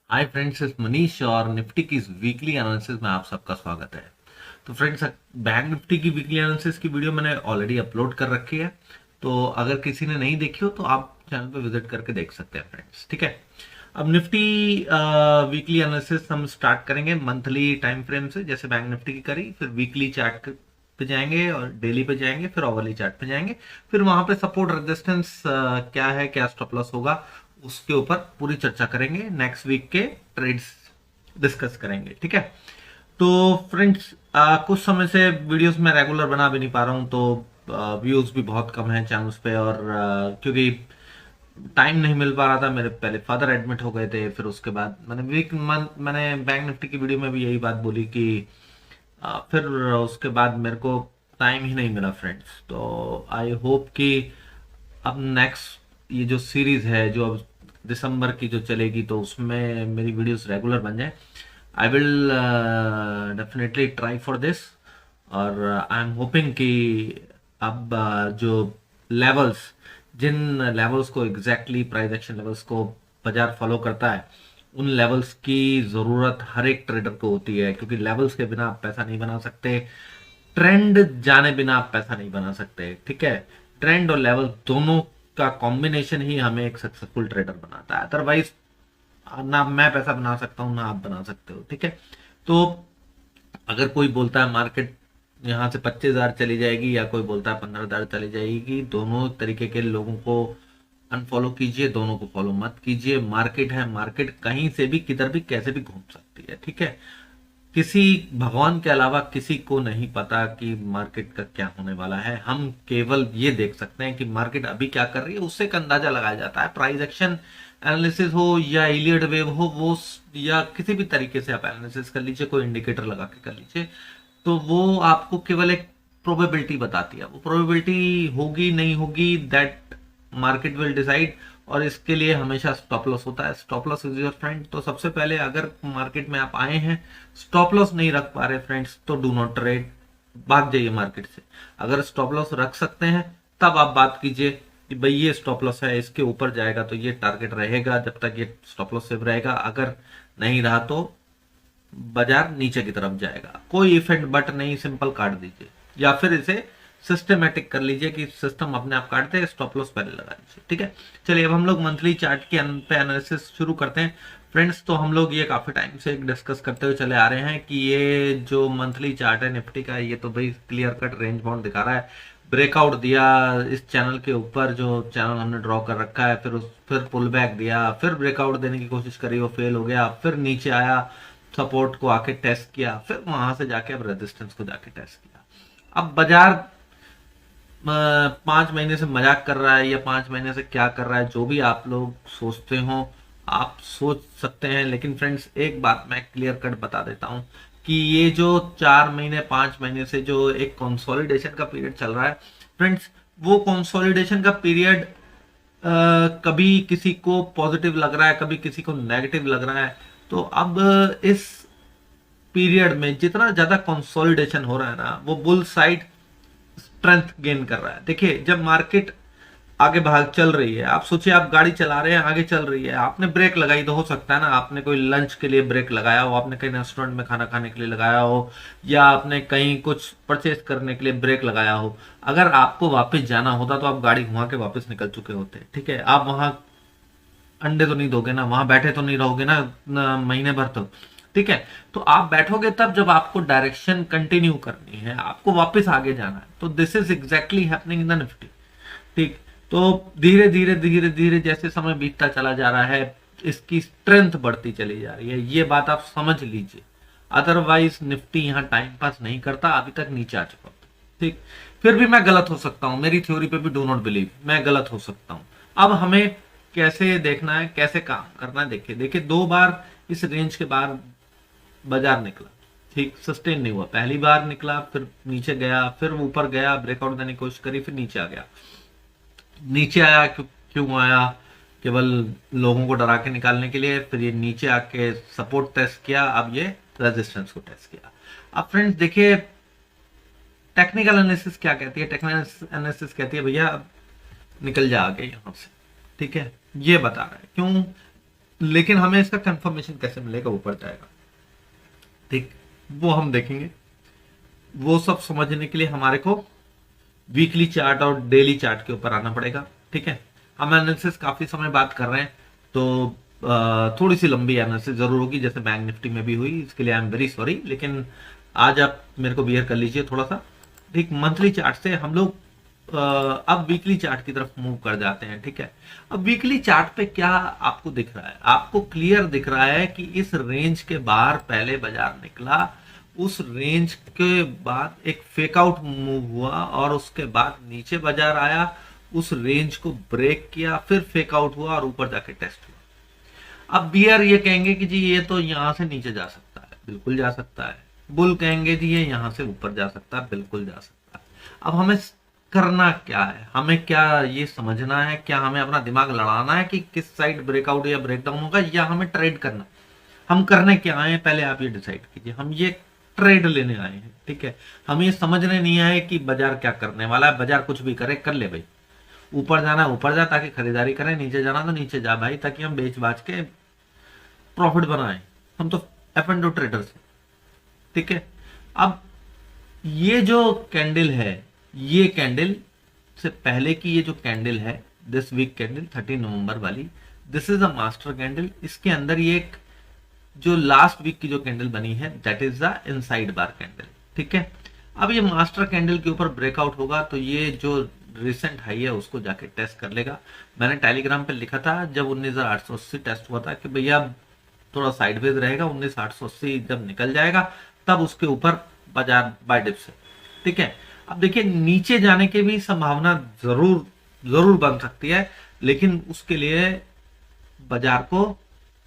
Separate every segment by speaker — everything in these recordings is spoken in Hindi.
Speaker 1: हाय फ्रेंड्स, इस मनीष और निफ्टी की इस वीकली एनालिसिस में आप सबका स्वागत है। तो फ्रेंड्स, बैंक निफ्टी की वीकली एनालिसिस की वीडियो मैंने ऑलरेडी अपलोड कर रखी है। तो अगर किसी ने नहीं देखी हो तो आप चैनल पे विजिट करके देख सकते हैं फ्रेंड्स। ठीक है। अब निफ्टी वीकली एनालिसिस हम स्टार्ट करेंगे मंथली टाइम फ्रेम से, जैसे बैंक निफ्टी की करी, फिर वीकली चार्ट पे जाएंगे और डेली पे जाएंगे, फिर ओवरली चार्ट पे जाएंगे। फिर वहां पे सपोर्ट रेजिस्टेंस क्या है, क्या स्टॉप लॉस होगा, उसके ऊपर पूरी चर्चा करेंगे। नेक्स्ट वीक के ट्रेड्स डिस्कस करेंगे। ठीक है। तो फ्रेंड्स, कुछ समय से वीडियोस में रेगुलर बना भी नहीं पा रहा हूँ, तो व्यूज भी बहुत कम है चैनल्स पे। और क्योंकि टाइम नहीं मिल पा रहा था, मेरे पहले फादर एडमिट हो गए थे, फिर उसके बाद मैंने बैंक निफ्टी की वीडियो में भी यही बात बोली कि फिर उसके बाद मेरे को टाइम ही नहीं मिला फ्रेंड्स। तो आई होप कि अब नेक्स्ट ये जो सीरीज है, जो अब दिसंबर की जो चलेगी, तो उसमें मेरी वीडियोस रेगुलर बन जाए। I will definitely try for this. और आई एम होपिंग कि अब जो लेवल्स, जिन लेवल्स को एग्जैक्टली प्राइस एक्शन लेवल्स को बाजार फॉलो करता है, उन लेवल्स की जरूरत हर एक ट्रेडर को होती है, क्योंकि लेवल्स के बिना आप पैसा नहीं बना सकते। ट्रेंड जाने बिना आप पैसा नहीं बना सकते। ठीक है। ट्रेंड और लेवल दोनों का कॉम्बिनेशन ही हमें एक सक्सेसफुल ट्रेडर बनाता है। अदरवाइज ना मैं पैसा बना सकता हूं, ना आप बना सकते हो। ठीक है। तो अगर कोई बोलता है मार्केट यहाँ से 25,000 चली जाएगी, या कोई बोलता है 15,000 चली जाएगी, दोनों तरीके के लोगों को अनफॉलो कीजिए, दोनों को फॉलो मत कीजिए। मार्केट है, मार्केट कहीं से भी, किधर भी, कैसे भी घूम सकती है। ठीक है। किसी भगवान के अलावा किसी को नहीं पता कि मार्केट का क्या होने वाला है। हम केवल ये देख सकते हैं कि मार्केट अभी क्या कर रही है, उससे एक अंदाजा लगाया जाता है। प्राइस एक्शन एनालिसिस हो या इलियड वेव हो, वो या किसी भी तरीके से आप एनालिसिस कर लीजिए, कोई इंडिकेटर लगा के कर लीजिए, तो वो आपको केवल एक प्रोबेबिलिटी बताती है। वो प्रोबेबिलिटी होगी नहीं होगी, दैट मार्केट विल डिसाइड। और इसके लिए हमेशा स्टॉप लॉस होता है। Stop loss is your friend. तो सबसे पहले, अगर मार्केट में आप आए हैं, स्टॉप लॉस नहीं रख पा रहे फ्रेंड्स, तो डू नॉट ट्रेड, भाग जाइए मार्केट से। अगर स्टॉप लॉस रख सकते हैं, तब आप बात कीजिए कि भाई ये स्टॉप लॉस है, इसके ऊपर जाएगा तो ये टारगेट रहेगा, जब तक ये स्टॉप लॉस सेव रहेगा। अगर नहीं रहा तो बाजार नीचे की तरफ जाएगा। कोई इफेक्ट बट नहीं, सिंपल काट दीजिए, या फिर इसे सिस्टमेटिक कर लीजिए कि सिस्टम अपने आप काट दे, स्टॉप लॉस पहले लगा लीजिए। ठीक है। चलिए, अब हम लोग मंथली चार्ट के पे एनालिसिस शुरू करते हैं फ्रेंड्स। तो हम लोग ये काफी टाइम से डिस्कस करते हुए चले आ रहे हैं कि ये जो मंथली चार्ट है निफ्टी का, ये तो भाई क्लियर कट रेंज बाउंड दिखा रहा है। ब्रेकआउट दिया इस चैनल के ऊपर, जो चैनल हमने ड्रॉ कर रखा है, फिर पुल बैक दिया, फिर ब्रेकआउट देने की कोशिश करी, वो फेल हो गया, फिर नीचे आया, सपोर्ट को आके टेस्ट किया, फिर वहां से जाके अब रेजिस्टेंस को जाके टेस्ट किया। अब बाजार 5 महीने से मजाक कर रहा है, या 5 महीने से क्या कर रहा है, जो भी आप लोग सोचते हो आप सोच सकते हैं। लेकिन फ्रेंड्स, एक बात मैं क्लियर कट बता देता हूं कि ये जो 4 महीने 5 महीने से जो एक कंसोलिडेशन का पीरियड चल रहा है फ्रेंड्स, वो कंसोलिडेशन का पीरियड कभी किसी को पॉजिटिव लग रहा है, कभी किसी को नेगेटिव लग रहा है। तो अब इस पीरियड में जितना ज्यादा कंसोलिडेशन हो रहा है ना, वो बुल साइड स्ट्रेंथ गेन कर रहा है। देखिए, जब मार्केट आगे भाग चल रही है, आप सोचिए, आप गाड़ी चला रहे हैं, आगे चल रही है, आपने ब्रेक लगाई, तो हो सकता है ना आपने कोई लंच के लिए ब्रेक लगाया हो, आपने कहीं रेस्टोरेंट में खाना खाने के लिए लगाया हो, या आपने कहीं कुछ परचेज करने के लिए ब्रेक लगाया हो। अगर आपको वापस जाना होता तो आप गाड़ी घुमा के वापस निकल चुके होते। ठीक है। आप वहां अंडे तो नहीं दोगे ना, वहां बैठे तो नहीं रहोगे ना, महीने भर तो। ठीक है। तो आप बैठोगे तब जब आपको डायरेक्शन कंटिन्यू करनी है, आपको वापस आगे जाना है। तो this is exactly happening in the Nifty. ठीक। तो धीरे धीरे धीरे धीरे जैसे समय बीतता चला जा रहा है, इसकी स्ट्रेंथ बढ़ती चली जा रही है, ये बात आप समझ लीजिए। अदरवाइज निफ्टी यहाँ टाइम पास नहीं करता, अभी तक नीचे आ चुका होता। ठीक। फिर भी मैं गलत हो सकता हूं, मेरी थ्योरी पे भी डू नॉट बिलीव, मैं गलत हो सकता हूं। अब हमें कैसे देखना है, कैसे काम करना है, देखिए देखिए, 2 बार इस रेंज के बाहर बाजार निकला। ठीक। सस्टेन नहीं हुआ, पहली बार निकला, फिर नीचे गया, फिर ऊपर गया, ब्रेकआउट देने की कोशिश करी, फिर नीचे आ गया। नीचे आया, क्यों आया? केवल लोगों को डरा के निकालने के लिए। फिर ये नीचे आके सपोर्ट टेस्ट किया, अब ये रेजिस्टेंस को टेस्ट किया। अब फ्रेंड्स देखिए, टेक्निकल एनालिसिस क्या कहती है? टेक्निकल एनालिसिस कहती है भैया अब निकल जा आगे यहां से। ठीक है। ये बता रहा है क्यों लेकिन हमें इसका कंफर्मेशन कैसे मिलेगा ऊपर जाएगा, ठीक, वो हम देखेंगे। वो सब समझने के लिए हमारे को वीकली चार्ट और डेली चार्ट के ऊपर आना पड़ेगा, ठीक है। हम एनालिसिस काफी समय बात कर रहे हैं, तो थोड़ी सी लंबी एनालिसिस जरूर होगी, जैसे बैंक निफ्टी में भी हुई, इसके लिए आई एम वेरी सॉरी, लेकिन आज आप मेरे को बियर कर लीजिए थोड़ा सा, ठीक। मंथली चार्ट से हम लोग अब वीकली चार्ट की तरफ मूव कर जाते हैं, ठीक है। अब वीकली चार्ट पे क्या आपको दिख रहा है? आपको क्लियर दिख रहा है कि इस रेंज के बाहर पहले बाजार निकला, उस रेंज के बाद एक फेक आउट मूव हुआ और उसके बाद नीचे बाजार आया, उस रेंज को ब्रेक किया, फिर फेक आउट हुआ और ऊपर जाके टेस्ट हुआ। अब बियर ये कहेंगे कि जी ये तो यहां से नीचे जा सकता है, बिल्कुल जा सकता है। बुल कहेंगे जी ये यहां से ऊपर जा सकता है, बिल्कुल जा सकता है। अब हमें करना क्या है? हमें क्या ये समझना है, क्या हमें अपना दिमाग लड़ाना है कि किस साइड ब्रेकआउट या ब्रेकडाउन होगा, या हमें ट्रेड करना? हम करने क्या आए हैं पहले आप ये डिसाइड कीजिए। हम ये ट्रेड लेने आए हैं, ठीक है। हम ये समझने नहीं आए कि बाजार क्या करने वाला है। बाजार कुछ भी करे, कर ले भाई, ऊपर जाना ऊपर जा ताकि खरीदारी करें, नीचे जाना तो नीचे जा भाई ताकि हम बेच बाच के प्रॉफिट बनाएं। हम तो एफ एंड ट्रेडर्स हैं, ठीक है। अब ये जो कैंडल है, ये कैंडल से पहले की ये जो कैंडल है, दिस वीक कैंडल 30 नवंबर वाली, this is a master candle. इसके अंदर ये एक जो लास्ट वीक की जो कैंडल बनी है, that is the inside bar candle, ठीक है। अब ये मास्टर कैंडल के ऊपर ब्रेकआउट होगा तो ये जो रिसेंट हाई है उसको जाके टेस्ट कर लेगा। मैंने टेलीग्राम पे लिखा था जब 19,880 टेस्ट हुआ था कि भैया थोड़ा साइडवेज रहेगा, 19,880 जब निकल जाएगा तब उसके ऊपर बाजार बाय डिप से, ठीक है। अब देखिए नीचे जाने की भी संभावना जरूर जरूर बन सकती है, लेकिन उसके लिए बाजार को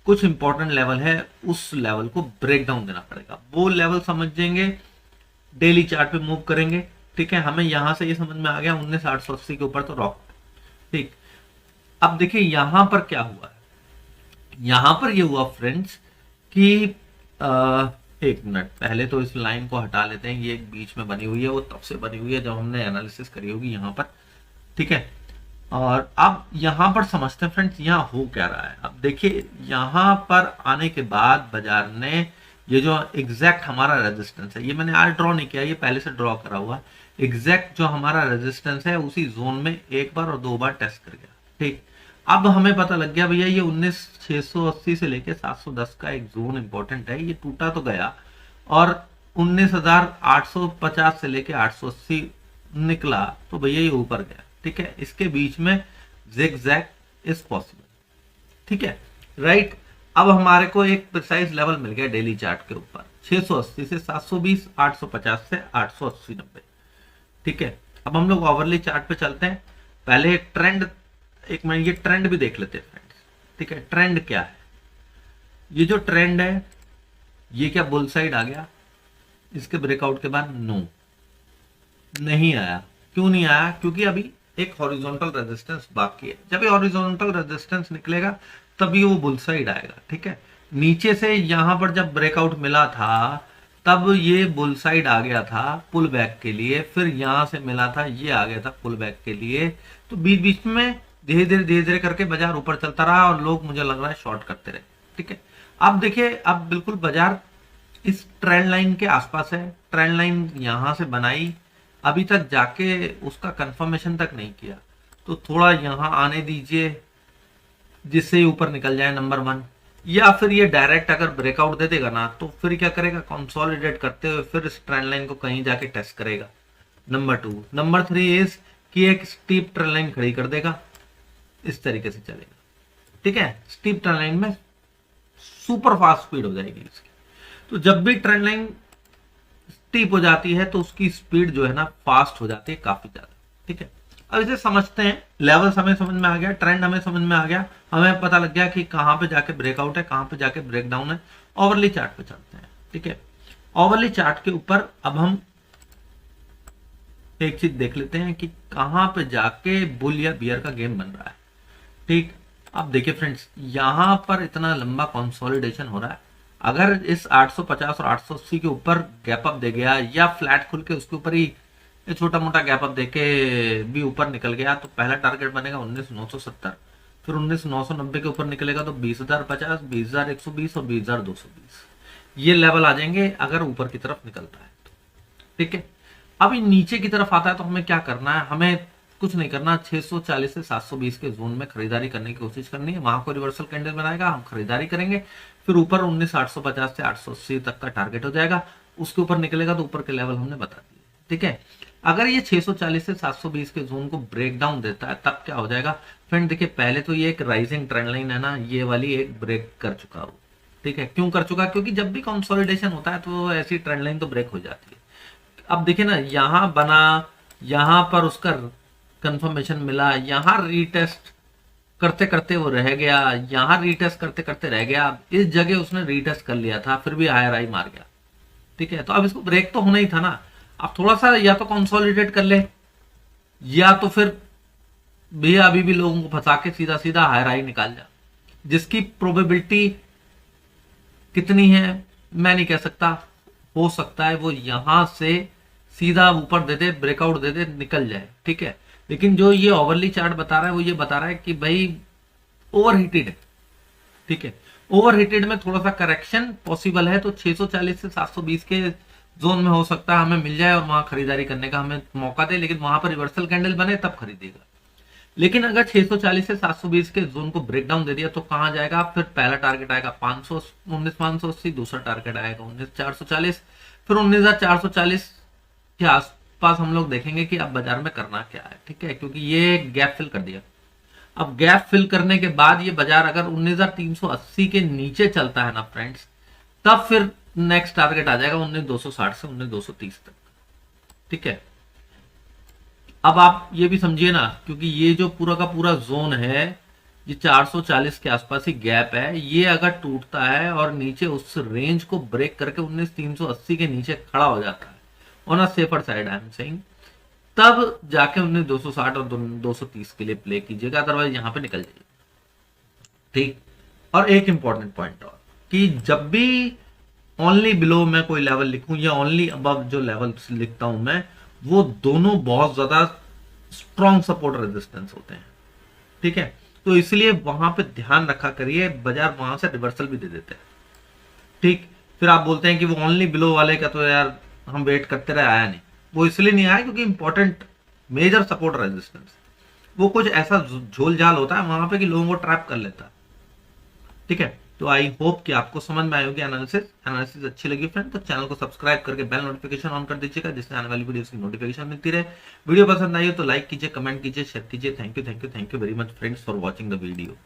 Speaker 1: कुछ इंपॉर्टेंट लेवल है, उस लेवल को ब्रेक डाउन देना पड़ेगा। वो लेवल समझेंगे, डेली चार्ट पे मूव करेंगे, ठीक है। हमें यहां से ये समझ में आ गया 19,880 के ऊपर तो रॉक, ठीक। अब देखिए यहां पर क्या हुआ है। यहां पर ये हुआ फ्रेंड्स कि एक मिनट, पहले तो इस लाइन को हटा लेते हैं। ये एक बीच में बनी हुई है, वो तब से बनी हुई है जब हमने एनालिसिस करी होगी यहां पर, ठीक है। और अब यहां पर समझते हैं फ्रेंड्स यहां हो क्या रहा है। अब देखिए यहां पर आने के बाद बाजार ने ये जो एग्जैक्ट हमारा रेजिस्टेंस है, ये मैंने आज ड्रॉ नहीं किया, ये पहले से ड्रॉ करा हुआ, एग्जैक्ट जो हमारा रेजिस्टेंस है उसी जोन में एक बार और दो बार टेस्ट कर गया, ठीक। अब हमें पता लग गया भैया ये 19,680 से लेके 710 का एक जोन इंपॉर्टेंट है, ये टूटा तो गया और 19,850 से लेके 880 निकला तो भैया ये ऊपर गया, ठीक है। इसके बीच में zigzag इज पॉसिबल, ठीक है, राइट। अब हमारे को एक प्रिसाइज लेवल मिल गया डेली चार्ट के ऊपर 680 से 720, 850 से 880, 90, ठीक है। अब हम लोग ओवरली चार्ट पे चलते हैं। पहले ट्रेंड, एक मिनट ये ट्रेंड भी देख लेते हैं फ्रेंड्स, ठीक है। ट्रेंड क्या है? ये जो ट्रेंड है ये क्या बुल साइड आ गया इसके ब्रेकआउट के बाद? नो, नहीं आया। क्यों नहीं आया? क्योंकि अभी एक हॉरिजॉन्टल रेजिस्टेंस बाकी है। जब ये हॉरिजॉन्टल रेजिस्टेंस निकलेगा तभी वो बुल साइड आएगा, ठीक है। नीचे से यहां पर जब ब्रेकआउट मिला था तब ये बुल साइड आ गया था पुल बैक के लिए, फिर यहां से मिला था ये आ गया था पुल बैक के लिए। तो बीच बीच में धीरे धीरे करके बाजार ऊपर चलता रहा और लोग मुझे लग रहा है शॉर्ट करते रहे, ठीक है। अब देखिए अब बिल्कुल बाजार इस ट्रेंड लाइन के आसपास है। ट्रेंड लाइन यहां से बनाई, अभी तक जाके उसका कंफर्मेशन तक नहीं किया, तो थोड़ा यहां आने दीजिए जिससे ऊपर निकल जाए, नंबर 1। या फिर ये डायरेक्ट अगर ब्रेकआउट दे देगा ना तो फिर क्या करेगा, कंसोलिडेट करते हुए फिर इस ट्रेंड लाइन को कहीं जाके टेस्ट करेगा, नंबर 2। नंबर 3 इज कि एक स्टीप ट्रेंड लाइन खड़ी कर देगा, इस तरीके से चलेगा, ठीक है। स्टीप ट्रेंड लाइन में सुपर फास्ट स्पीड हो जाएगी इसकी। तो जब भी ट्रेंड लाइन स्टीप हो जाती है तो उसकी स्पीड जो है ना फास्ट हो जाती है काफी ज्यादा, ठीक है। अब इसे समझते हैं, लेवल्स हमें समझ में आ गया, ट्रेंड हमें समझ में आ गया, हमें पता लग गया कि कहां पे जाके ब्रेकआउट है, कहां पे जाके ब्रेकडाउन है। ओवरली चार्ट पे चलते हैं, ठीक है। ओवरली चार्ट के ऊपर अब हम एक चीज देख लेते हैं कि कहां पे जाके बुल या बियर का गेम बन रहा है, ठीक। अब देखिए फ्रेंड्स यहां पर इतना लंबा कंसोलिडेशन हो रहा है, अगर इस 850 और 880 के ऊपर गैप अप दे गया या फ्लैट खुल के उसके ऊपर ही छोटा मोटा गैप अप देके भी ऊपर निकल गया तो पहला टारगेट बनेगा 19,970, फिर 19,990 के ऊपर निकलेगा तो 20,050, 20,120 और 20,220 ये लेवल आ जाएंगे अगर ऊपर की तरफ निकलता है तो। ठीक है, अभी नीचे की तरफ आता है तो हमें क्या करना है, हमें कुछ नहीं करना, 640 से 720 के जोन में खरीदारी करने की कोशिश करनी है। वहां को रिवर्सल कैंडल बनाएगा, हम खरीदारी करेंगे, फिर ऊपर 19,850 से 880 तक का टारगेट हो जाएगा, उसके ऊपर निकलेगा तो ऊपर के लेवल हमने बता दिए। ठीक है, अगर ये 640 से 720 के जोन को ब्रेक डाउन देता है तब क्या हो जाएगा फ्रेंड, देखिए पहले तो ये एक राइजिंग ट्रेंड लाइन है ना, ये वाली एक ब्रेक कर चुका हो। ठीक है, क्यों कर चुका, क्योंकि जब भी कंसोलिडेशन होता है तो ऐसी ट्रेंड लाइन तो ब्रेक हो जाती है। अब देखिए ना, यहां बना, यहां पर उसका कंफर्मेशन मिला, यहां रीटेस्ट करते करते वो रह गया, यहां रीटेस्ट करते करते रह गया, इस जगह उसने रीटेस्ट कर लिया था, फिर भी हायर हाई मार गया। ठीक है, तो अब इसको ब्रेक तो होना ही था ना। अब थोड़ा सा या तो कंसोलिडेट कर ले, या तो फिर भैया अभी भी लोगों को फंसा के सीधा सीधा हायर हाई निकाल जा, जिसकी प्रोबेबिलिटी कितनी है मैं नहीं कह सकता। हो सकता है वो यहां से सीधा ऊपर दे दे, ब्रेकआउट दे दे, निकल जाए। ठीक है, लेकिन जो ये ओवरली चार्ट बता रहा है वो ये बता रहा है कि भाई ओवरहीटेड है। ठीक है, ओवरहीटेड में थोड़ा सा करेक्शन पॉसिबल है, तो 640 से 720 के जोन में हो सकता है हमें मिल जाए और वहां खरीदारी करने का हमें मौका दे, लेकिन वहां पर रिवर्सल कैंडल बने तब खरीदेगा। लेकिन अगर 640 से 720 के जोन को ब्रेक डाउन दे दिया तो कहां जाएगा, फिर पहला टारगेट आएगा 19,580, दूसरा टारगेट आएगा 19,440, फिर 19,440 के आसपास हम लोग देखेंगे कि अब बाजार में करना क्या है। ठीक है, क्योंकि ये गैप फिल कर दिया। अब गैप फिल करने के बाद ये बाजार अगर 19,380 के नीचे चलता है ना फ्रेंड्स, तब फिर नेक्स्ट टारगेट आ जाएगा 19,260 से 19,230 तक। ठीक है, अब आप ये भी समझिए ना, क्योंकि ये जो पूरा का पूरा जोन है ये 440 के आसपास ही गैप है, ये अगर टूटता है और नीचे उस रेंज को ब्रेक करके 19,380 के नीचे खड़ा हो जाता है on a safer side I am saying, तब जाके 19,260 और 230 के लिए प्ले कीजिएगा, अदरवाइज यहां पे निकल जाइए। ठीक, और एक इंपॉर्टेंट पॉइंट और, कि जब भी ओनली बिलो मैं कोई लेवल लिखूं या ओनली अबव जो लेवल लिखता हूं मैं, वो दोनों बहुत ज्यादा स्ट्रॉन्ग सपोर्ट रेजिस्टेंस होते हैं। ठीक है, तो इसलिए वहां पे ध्यान रखा करिए, बाजार वहां से रिवर्सल भी दे देते हैं। ठीक, फिर आप बोलते हैं कि वो ओनली बिलो वाले का तो यार हम वेट करते रहे, आया नहीं। वो इसलिए नहीं आया क्योंकि इंपॉर्टेंट मेजर सपोर्ट रेजिस्टेंस वो कुछ ऐसा झोल झाल होता है वहां पे कि लोगों को ट्रैप कर लेता है। ठीक है, तो आई होप कि आपको समझ में आई होगी एनालिसिस अच्छी लगी फ्रेंड, तो चैनल को सब्सक्राइब करके बेल नोटिफिकेशन ऑन कर दीजिएगा, जिससे आने वाली वीडियोस की नोटिफिकेशन मिलती रहे। वीडियो पसंद आई हो तो लाइक कीजिए, कमेंट कीजिए, शेयर कीजिए। Thank you very much friends for watching the video.